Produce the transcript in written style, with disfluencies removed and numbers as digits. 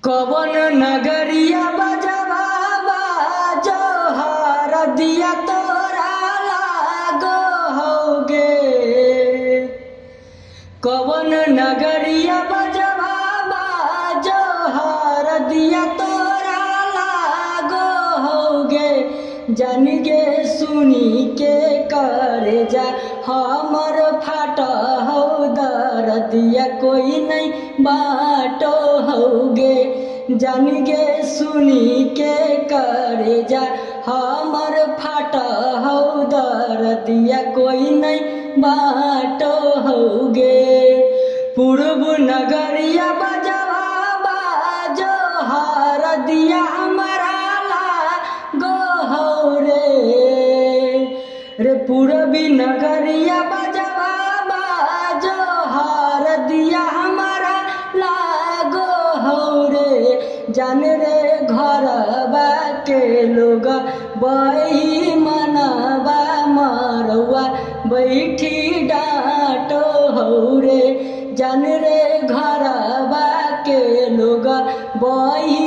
कवन नगरिया बजवा बाजो हर दिया तोरा लागो होगे। कवन नगरिया बजवा बाजो हर दिया तोरा लागो होगे। जान गे सुनी के करे जा हमर फाट हो दर्दिया कोई नहीं बाटो होगे। जान गे सुनी के करे जा हमर फाट हो दर्दिया कोई नहीं बाटो होगे। पूर्व नगरिया बजवा बाजो हर दिया हमारा लागो हो रे पूर्वी नगरिया बजवा बाजो हर दिया हमारा लागो हो रे। जान रे घरबा के लोग बही मनबा मरवा बैठी डाँटो हो रे। जान रे घरबा के लोग बही